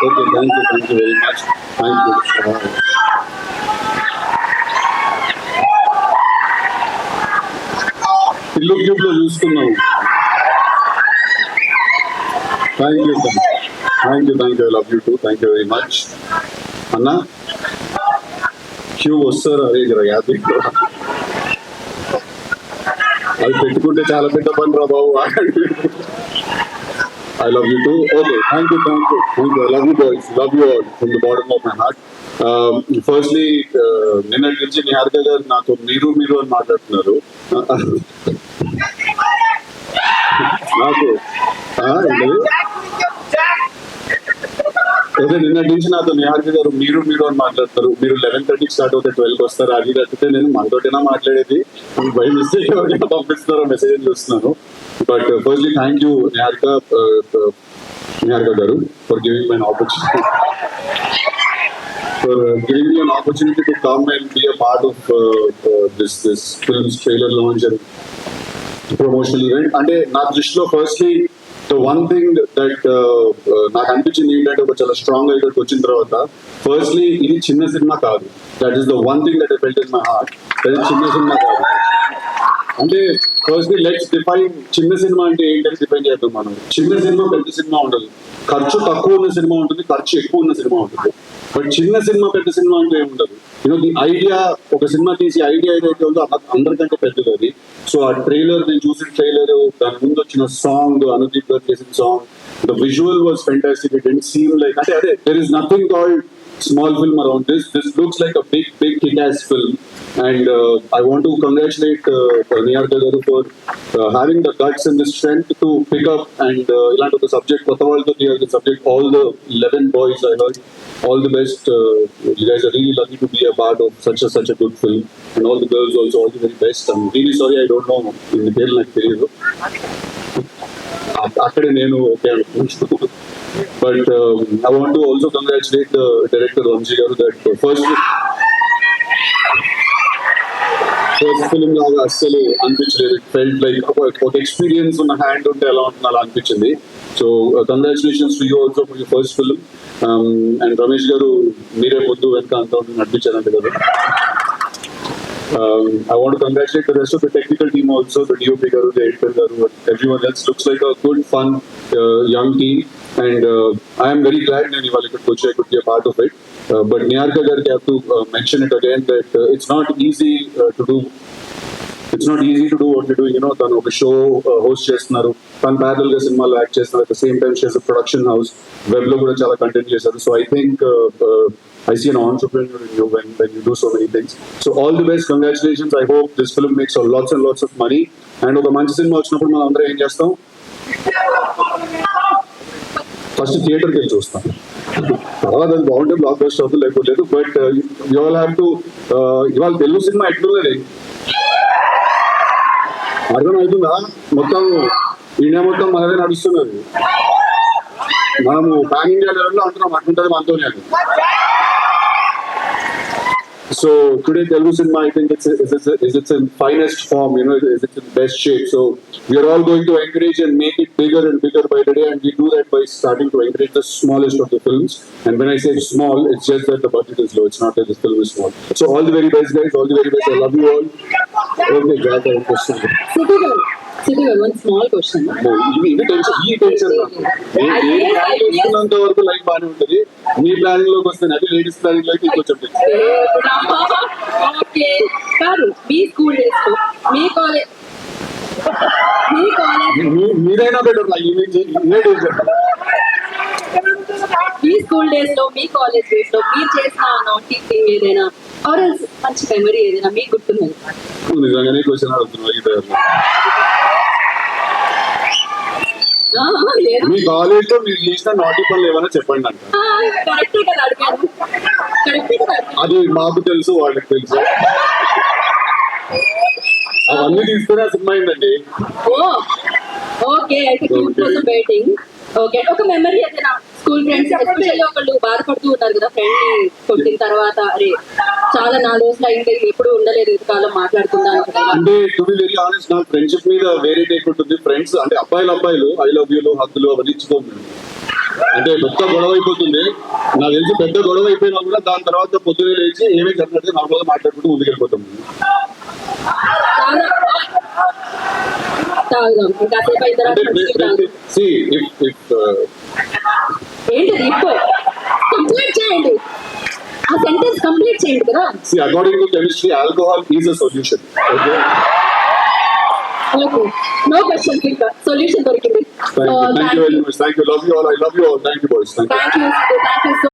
Okay, thank you very much. Thank you. ఇల్లు tube లో చూసుకున్నాం. Thank you sir, thank you, I love you two. Thank you very much. అన్నా queue వస్తారు, అదే జర యాభై అది పెట్టుకుంటే చాలా పెద్ద పని రా బాబు. I love you too. Okay, thank you. I love you boys. Love you all from the bottom of my heart. Firstly, నిన్నటి నుంచి నిహారిక గారు నాతో మీరు అని మాట్లాడుతున్నారు. నాకు అదే నిన్నటి నుంచి నాతో నిహారిక గారు మీరు అని మాట్లాడతారు. మీరు 11:30 స్టార్ట్ అవుతే 12కి వస్తారు. అది కట్టితే నేను మనతోటైనా మాట్లాడేది, బై మిస్టేక్ ఎవరికైనా పంపిస్తారో మెసేజ్ చూస్తున్నాను. But firstly thank you Niharika garu for giving my opportunity. For giving me an opportunity to come and be a part of this film's trailer launch and promotional event. అంటే నా దృష్టిలో firstly the one thing that నాకు అనిపించింది ఏంటంటే ఒక చాలా strong ఇక్కడికి వచ్చిన తర్వాత, ఫస్ట్లీ ఇది చిన్న సినిమా కాదు. That is the one thing that I felt in my heart. అది చిన్న సినిమా కాదు. అంటే ఫస్ట్లీ లెట్స్ డిఫైన్ చిన్న సినిమా అంటే ఏంటని డిఫైన్ చేద్దాం మనం. చిన్న సినిమా పెద్ద సినిమా ఉండదు. ఖర్చు తక్కువ ఉన్న సినిమా ఉంటుంది, ఖర్చు ఎక్కువ ఉన్న సినిమా ఉంటుంది. బట్ చిన్న సినిమా పెద్ద సినిమా అంటే ఏముండదు. ది ఐడియా, ఒక సినిమా తీసి ఐడియా ఏదైతే ఉందో అందరికంటే పెద్దది అది. సో ఆ ట్రైలర్, నేను చూసిన ట్రైలర్, దాని ముందు వచ్చిన సాంగ్, అనుదీప్ గారు చేసిన song, the visual was fantastic. It didn't seem like, అంటే అదే there is nothing called small film around this. This looks like a big kick-ass film, and I want to congratulate Niharika garu for having the guts and the strength to pick up and ilanti oka subject kotta valto clear the subject. All the 11 boys I heard, all the best. You guys are really lucky to be a part of such a good film, and all the girls also, all the very best. I'm really sorry I don't know in the detail like తెలియదు, అక్కడే నేను okay అనుకుంటున్నాను. But I want to also congratulate the director Ramji garu that first film laga assalu anpichaledu. It felt like ఒక experience ఉన్న hand ఉంటే ఎలా ఉంటుందో అలా అనిపించింది. So congratulations to you also for your first film. And Ramesh garu మీరే ముందు వెనక అంతా నడిపించారంట కదా. I want to congratulate the rest of the technical team also, the DOP garu, the editor garu, everyone else. Looks like a good, fun, young team. And I am very glad that I could be a part of it. But Niharika gariki, I have to mention it again that it's not easy to do. It's not easy to do what you're doing. తను ఒక show host చేస్తున్నారు, తను parallel గా సినిమాలో act చేస్తున్నారు. At the same time she has a production house. Web లో కూడా చాలా కంటెంట్ చేశారు. So I think I see an entrepreneur in you when you do so many things. So all the best, congratulations. I hope this film makes lots and lots of money. And ఒక మంచి cinema వచ్చినప్పుడు మనం అందరం ఏం చేస్తాం, first థియేటర్కి వెళ్ళి చూస్తాం. తర్వాత అది బాగుంటే బ్లాక్ బస్టర్ అవుతుంది, లేకపోతే లేదు. But you all have to, ఇవాళ తెలుగు సినిమా ఎట్లున్నది అర్థం అవుతుందా? మొత్తం ఇండియా మొత్తం మనదే నడుస్తున్నది. మనము పాన్ ఇండియా లెవెల్లో అంటున్నాం, అట్లుంటుంది మనతోనే అది. So today Telugu cinema, I think it's in finest form, it's in best shape. So we are all going to encourage and make it bigger and bigger by the day, and we do that by starting to encourage the smallest of the films. And when I say small, it's just that the budget is low. It's not that the film is small. So all the very best, guys. All the very best. I love you all. Okay, glad I understand. Siddhi, one small question. ఈ tension వరకు life బాగానే ఉంటుంది. మీ planning లోకి వస్తే అది ladies planning లోకి కొంచెం కాదు. మీ స్కూల్ డేస్ లో, మీ కాలేజ్ మీరైనా బెటర్ నా మీ స్కూల్ డేస్ లో, మీ కాలేజ్ డేస్ లో మీరు చేసిన నాటీ థింగ్ ఏదైనా, ఆర్ ఎల్స్ మంచి మెమరీ ఏదైనా మీకు గుర్తున్నది? నిజంగానే క్వశ్చన్ అడుగుతున్నా. మీ కాలేజ్ లో మీరు చేసిన నాటి పనులు ఏమైనా చెప్పండి అంట. అది మాకు తెలుసు, వాళ్ళకి తెలుసు. అవన్నీ తీసుకునే సినిమా అయిందండి. Okay, okay. ఒక మెమరీ ఏదైనా స్కూల్ ఫ్రెండ్స్, ఎస్పెషల్లీ ఒకళ్ళు బాధపడుతూ ఉంటారు కదా, ఫ్రెండ్ ని కొట్టిన తర్వాత, అరే చాలా 4 రోజులు అయింది, ఎప్పుడు ఉండలేదు, ఇంతకాలం మాట్లాడుతున్నాను. అంటే టు బి వెరీ ఆనెస్ట్, నా ఫ్రెండ్షిప్ మీద వేరే టేక్ ఉంటుంది. ఫ్రెండ్స్ అంటే అబ్బాయిలు ఐ లవ్ యూలు, హద్దులు అవన్నీ ఇచ్చుకోము. అంటే పెద్ద గొడవ అయిపోతుంది. నాకు తెలిసి పెద్ద గొడవ అయిపోయినా కూడా దాని తర్వాత పొద్దునే లేచి ఏమీ చెప్పినట్టు నార్మల్గా మాట్లాడుకుంటూ ముందుకు వెళ్ళిపోతాం. తాగుదాం కాసేపు అయిన తర్వాత అంటే మంచిగా తాగుదాం. see, if ఏంటిది ఇప్పుడు కంప్లీట్ చేయండి, ఆ సెంటెన్స్ కంప్లీట్ చేయండి కదా. see, according to chemistry, alcohol is a solution. Okay. Okay, no question, ఇంకా సొల్యూషన్ దొరికింది. Thank you very much. Thank you. Love you all. I love you all. Thank you, boys. Thank you. Thank you so